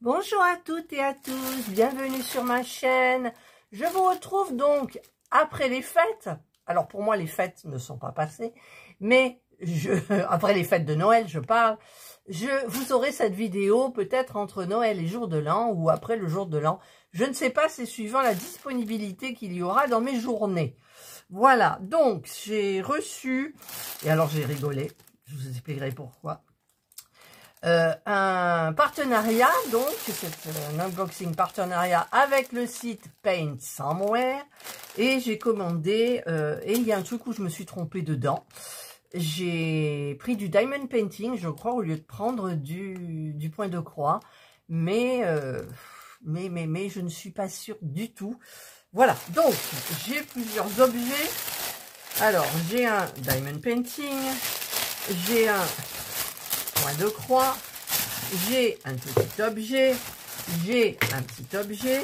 Bonjour à toutes et à tous, bienvenue sur ma chaîne. Je vous retrouve donc après les fêtes. Alors pour moi les fêtes ne sont pas passées, mais après les fêtes de Noël je parle. Vous aurez cette vidéo peut-être entre Noël et jour de l'an ou après le jour de l'an. Je ne sais pas, c'est suivant la disponibilité qu'il y aura dans mes journées. Voilà, donc j'ai reçu, et alors j'ai rigolé, je vous expliquerai pourquoi. Un partenariat, donc c'est un unboxing partenariat avec le site Paint Somewhere, et j'ai commandé, et il y a un truc où je me suis trompée dedans. J'ai pris du diamond painting, je crois, au lieu de prendre du point de croix, mais je ne suis pas sûre du tout. Voilà, donc j'ai plusieurs objets. Alors j'ai un diamond painting, j'ai un point de croix, j'ai un petit objet, j'ai un petit objet,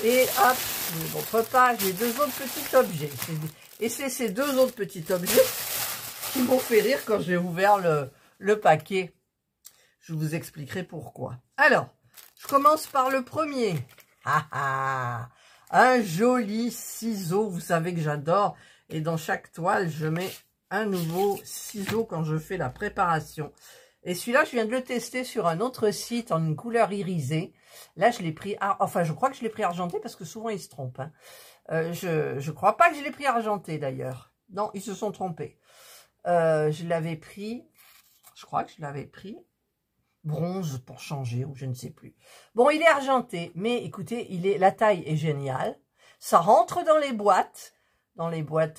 et hop, je ne montre pas, j'ai deux autres petits objets. Et c'est ces deux autres petits objets qui m'ont fait rire quand j'ai ouvert le paquet. Je vous expliquerai pourquoi. Alors, je commence par le premier. Un joli ciseau, vous savez que j'adore. Et dans chaque toile, je mets un nouveau ciseau quand je fais la préparation. Et celui-là, je viens de le tester sur un autre site en une couleur irisée. Là, je l'ai pris, enfin, je crois que je l'ai pris argenté parce que souvent, ils se trompent. Hein. Je crois pas que je l'ai pris argenté d'ailleurs. Non, ils se sont trompés. Je l'avais pris, je crois que je l'avais pris bronze pour changer ou je ne sais plus. Bon, il est argenté, mais écoutez, la taille est géniale. Ça rentre dans les boîtes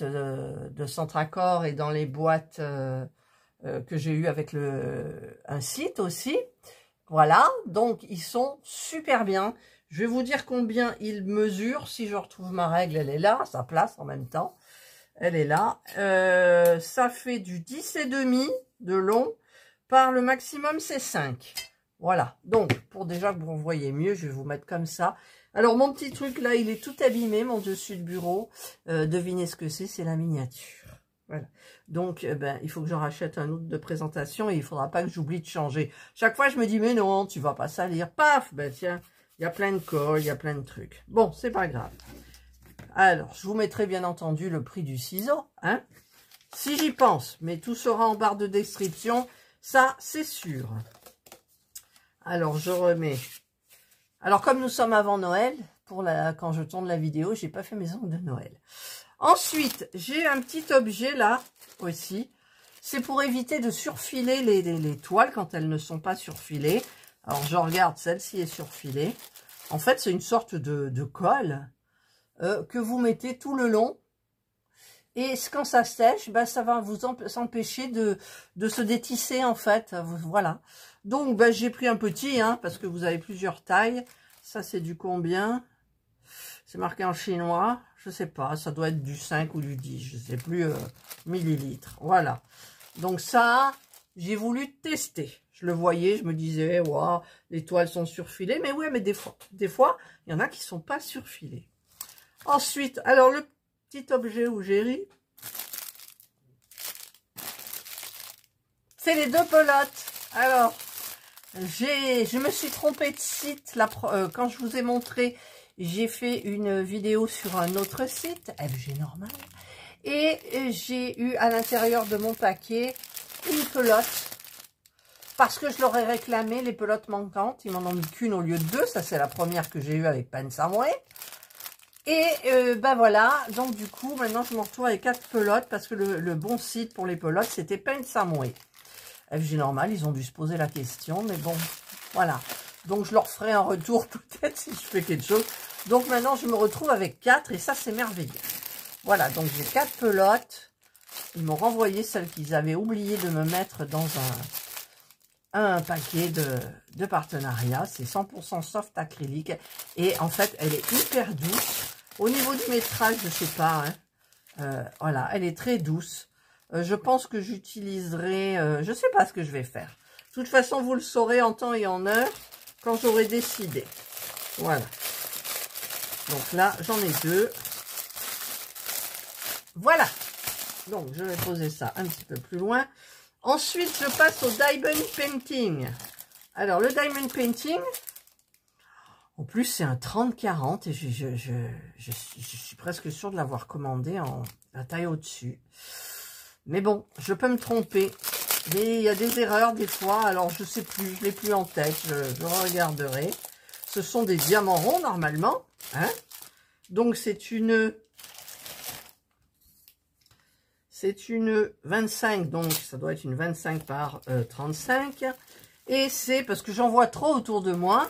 de Centracor et dans les boîtes que j'ai eu avec un site aussi. Voilà, donc ils sont super bien. Je vais vous dire combien ils mesurent. Si je retrouve ma règle, elle est là, sa place en même temps. Elle est là. Ça fait du 10,5 de long par le maximum c'est 5. Voilà, donc pour déjà que vous voyez mieux, je vais vous mettre comme ça. Alors mon petit truc là, il est tout abîmé, mon dessus de bureau. Devinez ce que c'est la miniature. Voilà. Donc, il faut que j'en rachète un autre de présentation et il ne faudra pas que j'oublie de changer. Chaque fois, je me dis, mais non, tu vas pas salir. Paf, ben tiens, il y a plein de colle, il y a plein de trucs. Bon, c'est pas grave. Alors, je vous mettrai bien entendu le prix du ciseau, hein, si j'y pense. Mais tout sera en barre de description, ça, c'est sûr. Alors, je remets. Alors, comme nous sommes avant Noël, quand je tourne la vidéo, j'ai pas fait mes ongles de Noël. Ensuite, j'ai un petit objet là aussi. C'est pour éviter de surfiler les toiles quand elles ne sont pas surfilées. Alors, je regarde, celle-ci est surfilée. En fait, c'est une sorte de colle que vous mettez tout le long. Et quand ça sèche, ça va vous empêcher de se détisser en fait. Voilà. Donc, j'ai pris un petit, hein, parce que vous avez plusieurs tailles. Ça, c'est du combien? C'est marqué en chinois, je sais pas, ça doit être du 5 ou du 10, je sais plus, millilitres. Voilà. Donc ça, j'ai voulu tester. Je le voyais, je me disais, waouh, les toiles sont surfilées. Mais ouais, mais des fois, il y en a qui sont pas surfilées. Ensuite, alors le petit objet où j'ai ri, c'est les deux pelotes. Alors, je me suis trompée de site quand je vous ai montré. J'ai fait une vidéo sur un autre site, FG Normal, et j'ai eu à l'intérieur de mon paquet une pelote, parce que je leur ai réclamé les pelotes manquantes. Ils m'en ont mis qu'une au lieu de deux, ça c'est la première que j'ai eue avec Paint Somewhere. Et voilà, donc du coup, maintenant je me retrouve avec 4 pelotes, parce que le bon site pour les pelotes, c'était Paint Somewhere. FG Normal, ils ont dû se poser la question, mais bon, voilà. Donc je leur ferai un retour peut-être si je fais quelque chose. Donc maintenant je me retrouve avec 4 et ça c'est merveilleux. Voilà, donc j'ai 4 pelotes. Ils m'ont renvoyé celles qu'ils avaient oublié de me mettre dans un paquet de partenariat. C'est 100% soft acrylique. Et en fait elle est hyper douce. Au niveau du métrage, je sais pas. Hein, voilà, elle est très douce. Je pense que j'utiliserai... je sais pas ce que je vais faire. De toute façon, vous le saurez en temps et en heure quand j'aurai décidé. Voilà. Donc là, j'en ai 2. Voilà. Donc, je vais poser ça un petit peu plus loin. Ensuite, je passe au diamond painting. Alors, le diamond painting, En plus, c'est un 30-40 et je suis presque sûre de l'avoir commandé en la taille au-dessus. Mais bon, je peux me tromper. Mais il y a des erreurs des fois, alors je sais plus, je l'ai plus en tête, je regarderai. Ce sont des diamants ronds normalement, hein. Donc c'est une 25, donc ça doit être une 25 par 35. Et c'est parce que j'en vois trop autour de moi.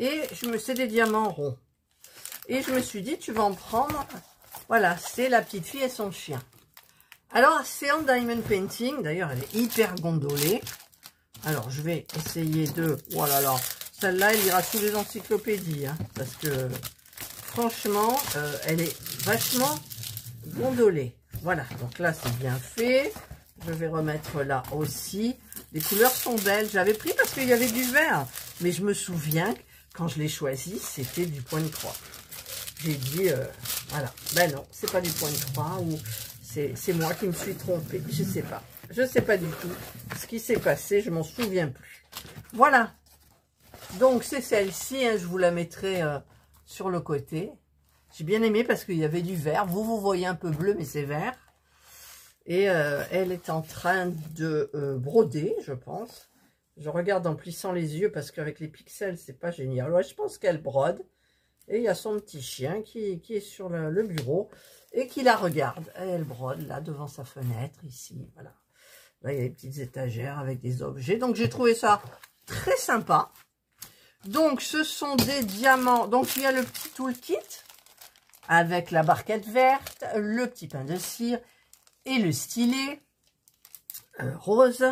Et c'est des diamants ronds. Et je me suis dit, tu vas en prendre. Voilà, c'est la petite fille et son chien. Alors, c'est en diamond painting. D'ailleurs, elle est hyper gondolée. Alors, je vais essayer de... Oh là là, celle-là, elle ira sous les encyclopédies. Hein, parce que, franchement, elle est vachement gondolée. Voilà, donc là, c'est bien fait. Je vais remettre là aussi. Les couleurs sont belles. J'avais pris parce qu'il y avait du vert. Mais je me souviens, quand je l'ai choisi, c'était du point de croix. J'ai dit, voilà. Ben non, c'est pas du point de croix ou... C'est moi qui me suis trompée, je sais pas. Je sais pas du tout ce qui s'est passé, je m'en souviens plus. Voilà. Donc c'est celle-ci, hein, je vous la mettrai sur le côté. J'ai bien aimé parce qu'il y avait du vert. Vous voyez un peu bleu, mais c'est vert. Et elle est en train de broder, je pense. Je regarde en plissant les yeux parce qu'avec les pixels, c'est pas génial. Ouais, je pense qu'elle brode. Et il y a son petit chien qui est sur le bureau. Et qui la regarde. Elle brode là devant sa fenêtre, ici, voilà. Là, il y a des petites étagères avec des objets. Donc, j'ai trouvé ça très sympa. Donc, ce sont des diamants. Donc, il y a le petit toolkit avec la barquette verte, le petit pain de cire et le stylet rose.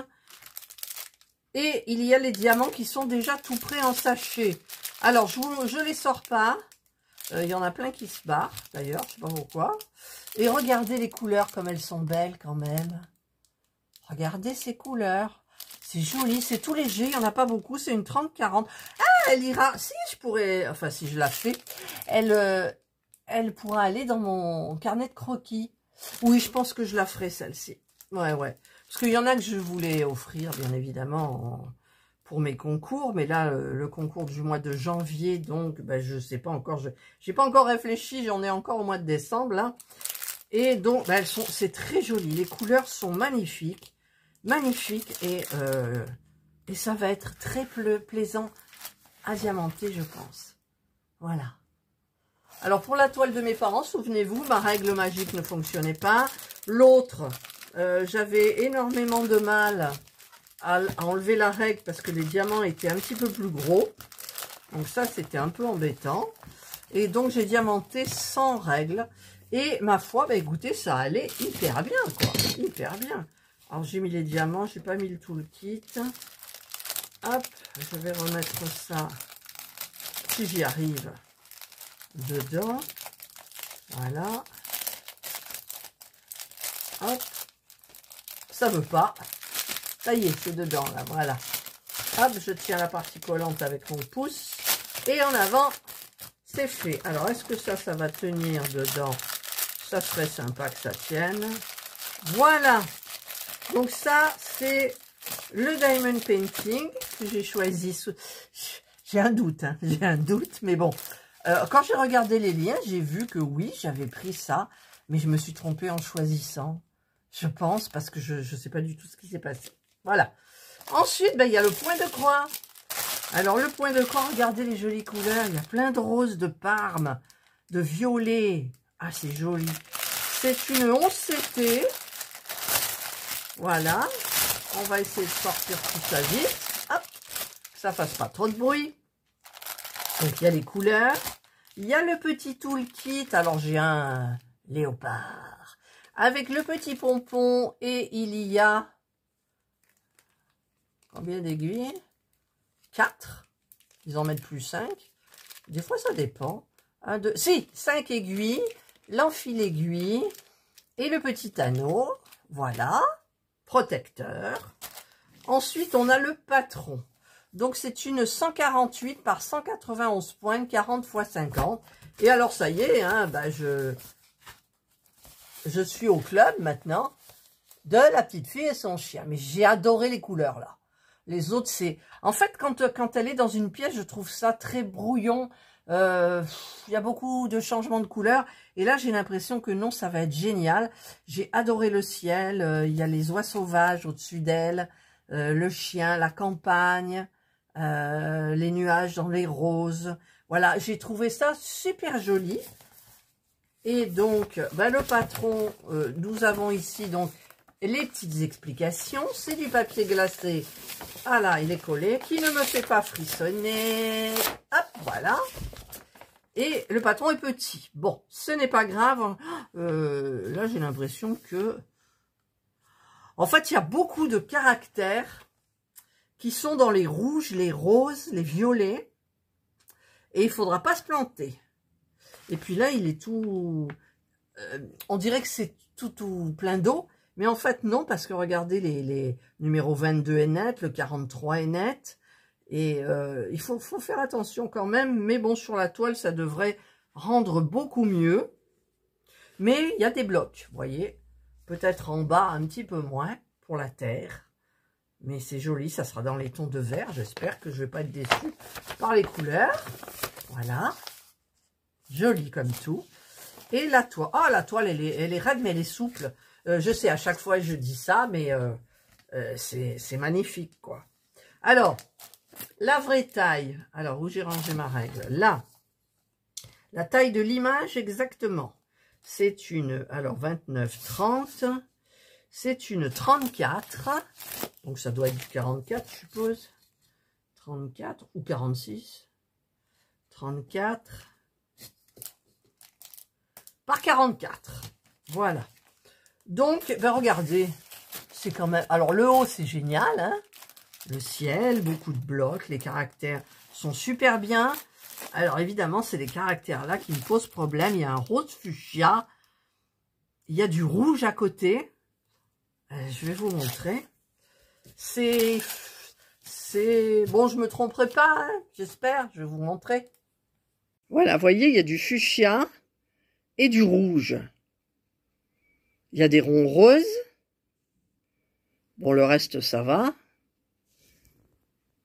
Et il y a les diamants qui sont déjà tout prêts en sachet. Alors, je les sors pas. Il y en a plein qui se barrent, d'ailleurs, je sais pas pourquoi. Et regardez les couleurs, comme elles sont belles quand même. Regardez ces couleurs. C'est joli, c'est tout léger, il n'y en a pas beaucoup, c'est une 30-40. Ah, elle ira, si je pourrais, enfin si je la fais, elle pourra aller dans mon carnet de croquis. Oui, je pense que je la ferai celle-ci. Ouais. Parce qu'il y en a que je voulais offrir, bien évidemment, pour mes concours, mais là, le concours du mois de janvier, donc, ben, je sais pas encore, j'ai pas encore réfléchi, j'en ai encore au mois de décembre, là. Et donc, ben, c'est très joli, les couleurs sont magnifiques, et ça va être très plaisant à diamanter, je pense. Voilà. Alors, pour la toile de mes parents, souvenez-vous, ma règle magique ne fonctionnait pas. L'autre, j'avais énormément de mal à enlever la règle parce que les diamants étaient un petit peu plus gros. Donc ça, c'était un peu embêtant. Et donc, j'ai diamanté sans règle. Et ma foi, bah, écoutez, ça allait hyper bien, quoi. Hyper bien. Alors, j'ai mis les diamants, j'ai pas mis le toolkit. Hop, je vais remettre ça, si j'y arrive, dedans. Voilà. Hop. Ça veut pas. Ça y est, c'est dedans, là, voilà. Hop, je tiens la partie collante avec mon pouce. Et en avant, c'est fait. Alors, est-ce que ça va tenir dedans? Ça serait sympa que ça tienne. Voilà. Donc ça, c'est le Diamond Painting que j'ai choisi. J'ai un doute, hein, j'ai un doute, mais bon. Quand j'ai regardé les liens, j'ai vu que oui, j'avais pris ça, mais je me suis trompée en choisissant. Je pense, parce que je ne sais pas du tout ce qui s'est passé. Voilà. Ensuite, ben, il y a le point de croix. Alors, le point de croix, regardez les jolies couleurs. Il y a plein de roses, de parme, de violet. Ah, c'est joli. C'est une 11 CT. Voilà. On va essayer de sortir tout ça vite. Hop. Que ça fasse pas trop de bruit. Donc, il y a les couleurs. Il y a le petit toolkit. Alors, j'ai un léopard. Avec le petit pompon. Et il y a... Combien d'aiguilles? 4. Ils en mettent plus 5. Des fois, ça dépend. 1, 2... Si, 5 aiguilles. L'enfil aiguille. Et le petit anneau. Voilà. Protecteur. Ensuite, on a le patron. Donc, c'est une 148 par 191 points, 40 x 50. Et alors, ça y est, hein, ben je suis au club maintenant de la petite fille et son chien. Mais j'ai adoré les couleurs, là. Les autres, c'est... En fait, quand elle est dans une pièce, je trouve ça très brouillon. Il y a beaucoup de changements de couleurs. Et là, j'ai l'impression que non, ça va être génial. J'ai adoré le ciel. Il y a les oies sauvages au-dessus d'elle. Le chien, la campagne. Les nuages dans les roses. Voilà, j'ai trouvé ça super joli. Et donc, ben, le patron, nous avons ici donc les petites explications. C'est du papier glacé. Ah là, il est collé, qui ne me fait pas frissonner. Hop, voilà. Et le patron est petit. Bon, ce n'est pas grave. Là, j'ai l'impression que... En fait, il y a beaucoup de caractères qui sont dans les rouges, les roses, les violets. Et il ne faudra pas se planter. Et puis là, il est tout... on dirait que c'est tout plein d'eau. Mais en fait, non, parce que regardez, les numéros 22 est net, le 43 est net. Et il faut faire attention quand même. Mais bon, sur la toile, ça devrait rendre beaucoup mieux. Mais il y a des blocs, vous voyez. Peut-être en bas, un petit peu moins pour la terre. Mais c'est joli, ça sera dans les tons de vert. J'espère que je ne vais pas être déçue par les couleurs. Voilà. Joli comme tout. Et la toile. Ah, la toile, elle est raide, mais elle est souple. Je sais, à chaque fois, je dis ça, mais c'est magnifique, quoi. Alors, la vraie taille. Alors, où j'ai rangé ma règle? Là. La taille de l'image, exactement. C'est une, alors, 29-30. C'est une 34. Donc, ça doit être du 44, je suppose. 34 ou 46. 34 par 44. Voilà. Donc, ben regardez, c'est quand même... Alors, le haut, c'est génial, hein. Le ciel, beaucoup de blocs, les caractères sont super bien. Alors, évidemment, c'est les caractères-là qui me posent problème. Il y a un rose fuchsia. Il y a du rouge à côté. Je vais vous montrer. C'est... Bon, je me tromperai pas, hein, j'espère. Je vais vous montrer. Voilà, vous voyez, il y a du fuchsia et du rouge. Il y a des ronds roses. Bon, le reste, ça va.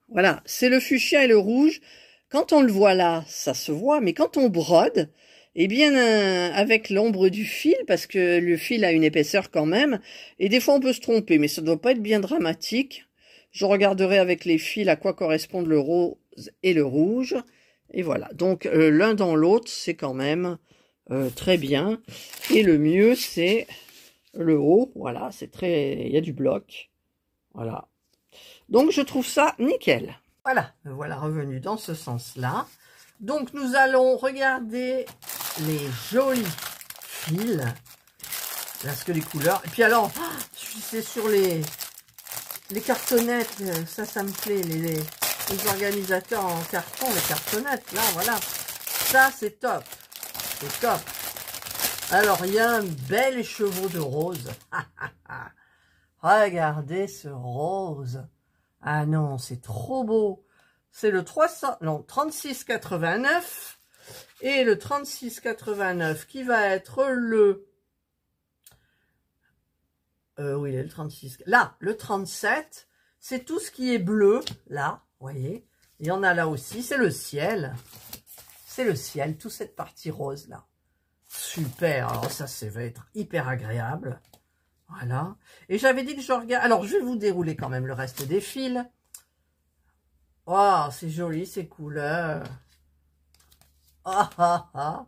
Voilà, c'est le fuchsia et le rouge. Quand on le voit là, ça se voit. Mais quand on brode, eh bien, avec l'ombre du fil, parce que le fil a une épaisseur quand même, et des fois on peut se tromper, mais ça ne doit pas être bien dramatique. Je regarderai avec les fils à quoi correspondent le rose et le rouge. Et voilà, donc l'un dans l'autre, c'est quand même très bien. Et le mieux, c'est le haut. Voilà, c'est très... Il y a du bloc. Voilà. Donc, je trouve ça nickel. Voilà, me voilà revenu dans ce sens-là. Donc, nous allons regarder les jolis fils. Parce que les couleurs... Et puis alors, c'est sur les cartonnettes. Ça me plaît. Les organisateurs en carton, les cartonnettes. Là, voilà. Ça, c'est top. C'est top. Alors, il y a un bel écheveau de rose. Regardez ce rose. Ah non, c'est trop beau. C'est le 36,89 et le 36,89 qui va être le... oui, le 36. Là, le 37, c'est tout ce qui est bleu. Là, vous voyez. Il y en a là aussi. C'est le ciel. C'est le ciel, toute cette partie rose là. Super. Alors ça va être hyper agréable. Voilà. Et j'avais dit que je regarde... Alors, je vais vous dérouler quand même le reste des fils. Oh, c'est joli, ces couleurs. Ah, ah, ah.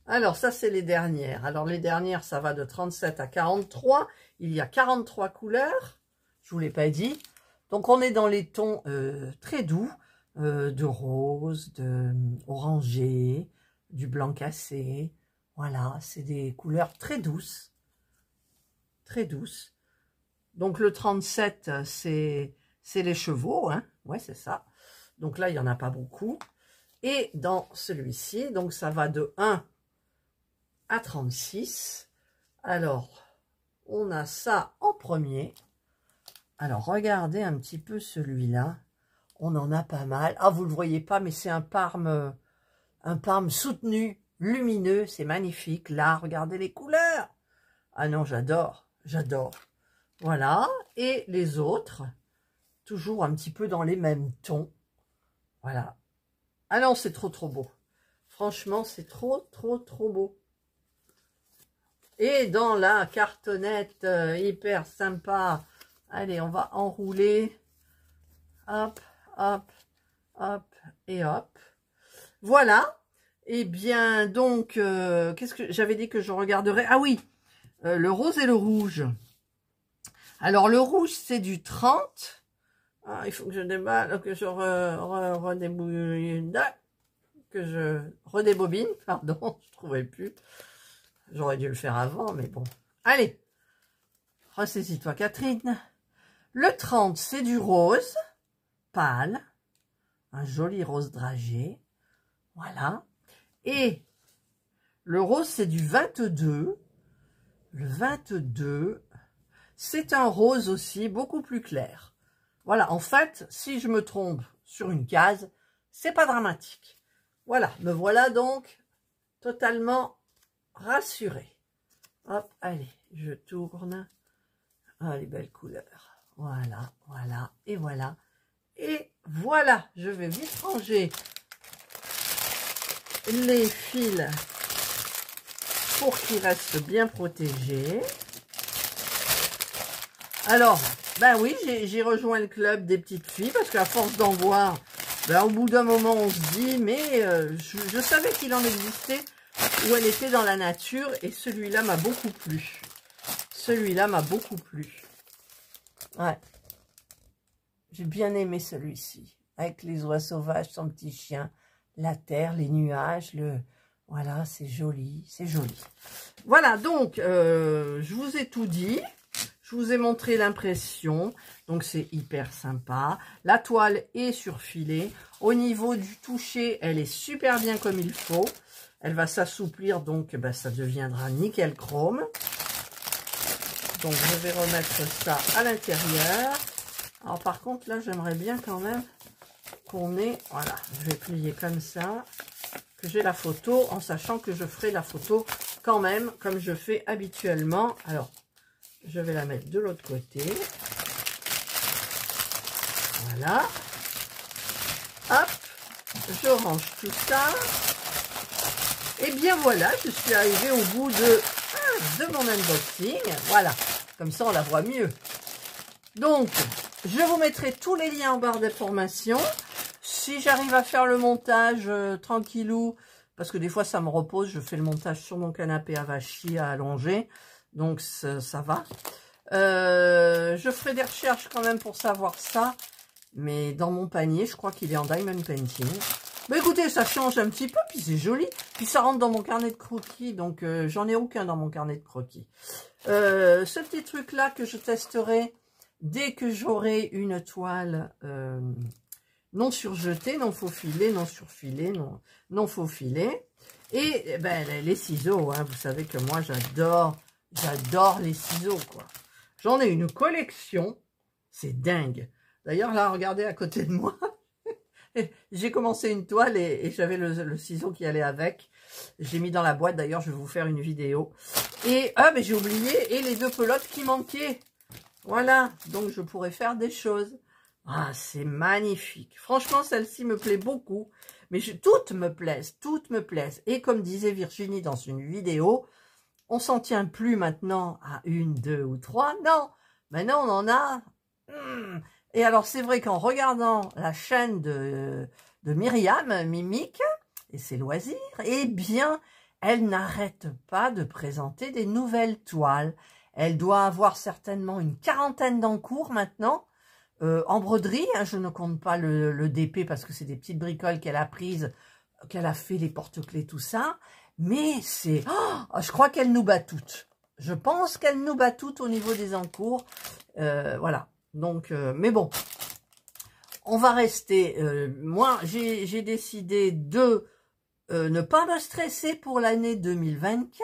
Alors, ça, c'est les dernières. Alors, les dernières, ça va de 37 à 43. Il y a 43 couleurs. Je vous l'ai pas dit. Donc, on est dans les tons très doux. De rose, de orangé, du blanc cassé. Voilà, c'est des couleurs très douces. Très douce. Donc le 37, c'est les chevaux, hein. Ouais, c'est ça. Donc là, il n'y en a pas beaucoup. Et dans celui-ci, donc ça va de 1 à 36. Alors, on a ça en premier. Alors, regardez un petit peu celui-là. On en a pas mal. Ah, vous ne le voyez pas, mais c'est un parme soutenu, lumineux. C'est magnifique. Là, regardez les couleurs. Ah non, j'adore. J'adore. Voilà. Et les autres, toujours un petit peu dans les mêmes tons. Voilà. Ah non, c'est trop beau. Franchement, c'est trop beau. Et dans la cartonnette hyper sympa, allez, on va enrouler. Hop, hop, hop et hop. Voilà. Et bien, donc, qu'est-ce que j'avais dit que je regarderais? Ah oui, le rose et le rouge. Alors, le rouge, c'est du 30. Ah, il faut que je déballe, que je redébobine, pardon, je trouvais plus. J'aurais dû le faire avant, mais bon. Allez, ressaisis-toi, Catherine. Le 30, c'est du rose pâle, un joli rose dragé, voilà. Et le rose, c'est du 22. Le 22, c'est un rose aussi beaucoup plus clair. Voilà, en fait, si je me trompe sur une case, c'est pas dramatique. Voilà, me voilà donc totalement rassurée. Hop, allez, je tourne. Ah, les belles couleurs. Voilà, voilà, et voilà. Et voilà, je vais vite ranger les fils pour qu'ils restent bien protégés. Alors, ben oui, j'ai rejoint le club des petites filles parce qu'à force d'en voir, ben au bout d'un moment, on se dit, mais je savais qu'il en existait où elle était dans la nature et celui-là m'a beaucoup plu. Celui-là m'a beaucoup plu. Ouais. J'ai bien aimé celui-ci. Avec les oies sauvages, son petit chien, la terre, les nuages, voilà, c'est joli, c'est joli. Voilà, donc, je vous ai tout dit. Je vous ai montré l'impression, donc c'est hyper sympa. La toile est surfilée. Au niveau du toucher, elle est super bien comme il faut. Elle va s'assouplir, donc ben, ça deviendra nickel chrome. Donc je vais remettre ça à l'intérieur. Alors par contre, là, j'aimerais bien quand même qu'on ait... Voilà, je vais plier comme ça, que j'ai la photo, en sachant que je ferai la photo quand même, comme je fais habituellement. Alors... je vais la mettre de l'autre côté. Voilà. Hop. Je range tout ça. Et bien voilà, je suis arrivée au bout de mon unboxing. Voilà. Comme ça, on la voit mieux. Donc, je vous mettrai tous les liens en barre d'information. Si j'arrive à faire le montage tranquillou, parce que des fois, ça me repose. Je fais le montage sur mon canapé à vachi, à allonger. Donc, ça va. Je ferai des recherches quand même pour savoir ça. Mais dans mon panier, je crois qu'il est en Diamond Painting. Mais écoutez, ça change un petit peu, puis c'est joli. Puis ça rentre dans mon carnet de croquis, donc j'en ai aucun dans mon carnet de croquis. Ce petit truc-là que je testerai dès que j'aurai une toile non surjetée, non faufilée, non surfilée, non faufilée. Et ben, les ciseaux, hein, vous savez que moi, j'adore les ciseaux, quoi. J'en ai une collection, c'est dingue. D'ailleurs, là, regardez à côté de moi. J'ai commencé une toile et j'avais le ciseau qui allait avec. J'ai mis dans la boîte, d'ailleurs, je vais vous faire une vidéo. Et, ah, mais j'ai oublié, et les deux pelotes qui manquaient. Voilà, donc je pourrais faire des choses. Ah, c'est magnifique. Franchement, celle-ci me plaît beaucoup. Mais toutes me plaisent, toutes me plaisent. Et comme disait Virginie dans une vidéo, on s'en tient plus maintenant à 1, 2 ou 3. Non, maintenant on en a... Et alors, c'est vrai qu'en regardant la chaîne de Myriam, Mimique, et ses loisirs, eh bien, elle n'arrête pas de présenter des nouvelles toiles. Elle doit avoir certainement une 40aine d'encours maintenant, en broderie. Hein, je ne compte pas le DP parce que c'est des petites bricoles qu'elle a prises, qu'elle a fait les porte-clés, tout ça. Mais c'est... Oh, je crois qu'elle nous bat toutes. Je pense qu'elle nous bat toutes au niveau des encours. Voilà. Donc, mais bon, on va rester... moi, j'ai décidé de ne pas me stresser pour l'année 2024,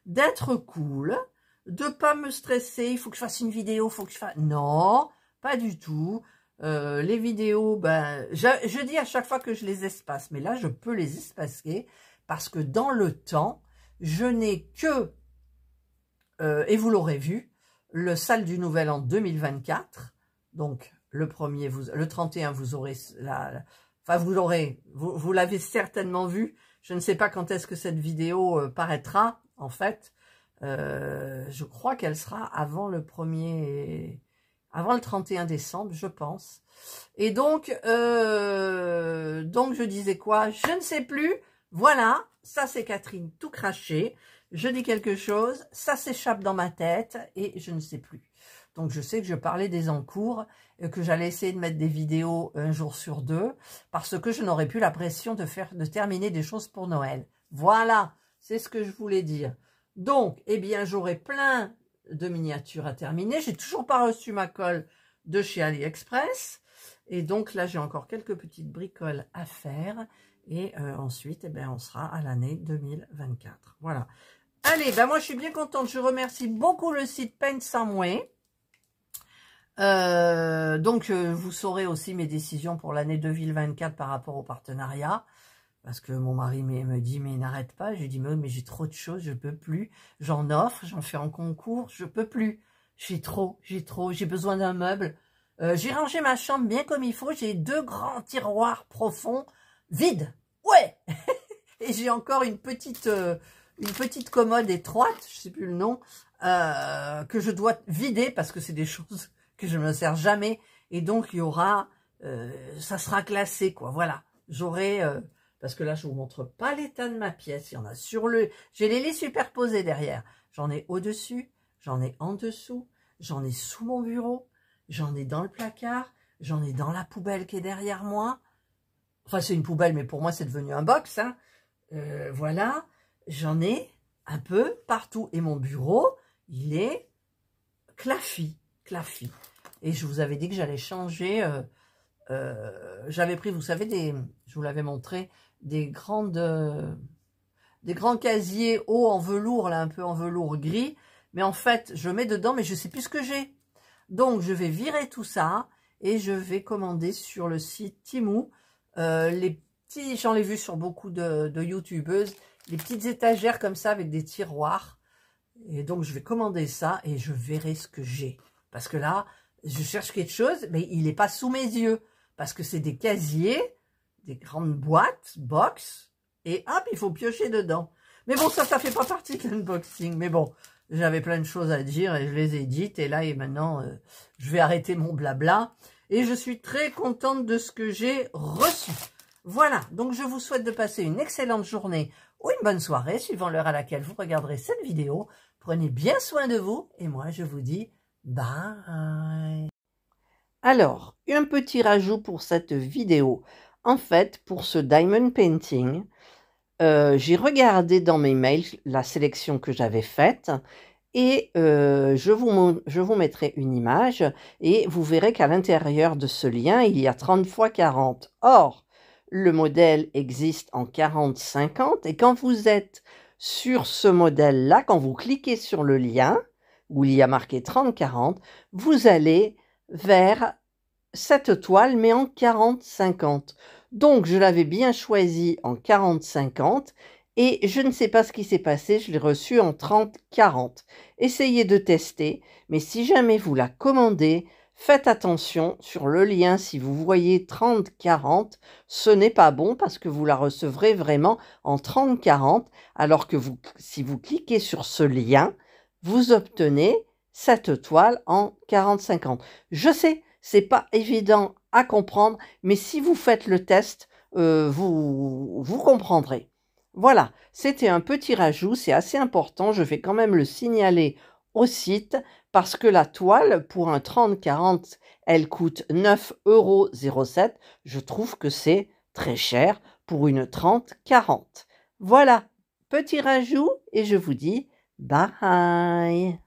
d'être cool, de pas me stresser, il faut que je fasse une vidéo, il faut que je fasse... Non, pas du tout. Les vidéos, ben, je dis à chaque fois que je les espace, mais là, je peux les espacer parce que dans le temps, je n'ai que, et vous l'aurez vu, le sale du Nouvel An 2024. Donc, le 1er, le 31, vous aurez enfin, vous l'avez certainement vu. Je ne sais pas quand est-ce que cette vidéo paraîtra, en fait. Je crois qu'elle sera avant le 1er, avant le 31 décembre, je pense. Et donc je disais quoi? Je ne sais plus. Voilà, ça c'est Catherine tout craché. Je dis quelque chose, ça s'échappe dans ma tête et je ne sais plus. Donc je sais que je parlais des encours, que j'allais essayer de mettre des vidéos un jour sur deux, parce que je n'aurais plus la pression de terminer des choses pour Noël. Voilà, c'est ce que je voulais dire. Donc, eh bien, j'aurai plein de miniatures à terminer. J'ai toujours pas reçu ma colle de chez AliExpress. Et donc là, j'ai encore quelques petites bricoles à faire. Et ensuite, eh bien, on sera à l'année 2024. Voilà. Allez, ben moi, je suis bien contente. Je remercie beaucoup le site Paint Some Way. Vous saurez aussi mes décisions pour l'année 2024 par rapport au partenariat. Parce que mon mari me dit, mais n'arrête pas. Je lui dis, mais j'ai trop de choses, je peux plus. J'en offre, j'en fais en concours, je peux plus. J'ai besoin d'un meuble. J'ai rangé ma chambre bien comme il faut. J'ai 2 grands tiroirs profonds, vides. Ouais. Et j'ai encore une petite commode étroite, je sais plus le nom, que je dois vider parce que c'est des choses que je ne me sers jamais. Et donc, il y aura, ça sera classé, quoi. Voilà. J'aurai... parce que là, je vous montre pas l'état de ma pièce. Il y en a sur j'ai les lits superposés derrière. J'en ai au-dessus, j'en ai en dessous, j'en ai sous mon bureau, j'en ai dans le placard, j'en ai dans la poubelle qui est derrière moi. Enfin, c'est une poubelle, mais pour moi, c'est devenu un box. Hein. Voilà, j'en ai un peu partout. Et mon bureau, il est claffi. Et je vous avais dit que j'allais changer... j'avais pris, vous savez, je vous l'avais montré, des grands casiers hauts en velours, là, un peu en velours gris. Mais en fait, je mets dedans, mais je sais plus ce que j'ai. Donc, je vais virer tout ça et je vais commander sur le site Temu les petits, j'en ai vu sur beaucoup de youtubeuses, les petites étagères comme ça avec des tiroirs. Et donc, je vais commander ça et je verrai ce que j'ai. Parce que là, je cherche quelque chose, mais il n'est pas sous mes yeux. Parce que c'est des casiers, des grandes boîtes, box, et hop, il faut piocher dedans. Mais bon, ça fait pas partie de l'unboxing. Mais bon, j'avais plein de choses à dire et je les ai dites. Et là, et maintenant, je vais arrêter mon blabla. Et je suis très contente de ce que j'ai reçu. Voilà, donc je vous souhaite de passer une excellente journée ou une bonne soirée, suivant l'heure à laquelle vous regarderez cette vidéo. Prenez bien soin de vous et moi, je vous dis bye. Alors, un petit rajout pour cette vidéo. En fait, pour ce diamond painting, j'ai regardé dans mes mails la sélection que j'avais faite et je vous mettrai une image et vous verrez qu'à l'intérieur de ce lien, il y a 30 x 40. Or, le modèle existe en 40-50 et quand vous êtes sur ce modèle-là, quand vous cliquez sur le lien où il y a marqué 30-40, vous allez vers cette toile, mais en 40-50. Donc, je l'avais bien choisi en 40-50 et je ne sais pas ce qui s'est passé, je l'ai reçu en 30-40. Essayez de tester, mais si jamais vous la commandez, faites attention sur le lien. Si vous voyez 30-40, ce n'est pas bon parce que vous la recevrez vraiment en 30-40, alors que si vous cliquez sur ce lien, vous obtenez cette toile en 40-50. Je sais, c'est pas évident à comprendre, mais si vous faites le test, vous comprendrez. Voilà, c'était un petit rajout, c'est assez important, je vais quand même le signaler au site, parce que la toile, pour un 30-40, elle coûte 9,07 €. Je trouve que c'est très cher pour une 30-40. Voilà, petit rajout, et je vous dis bye.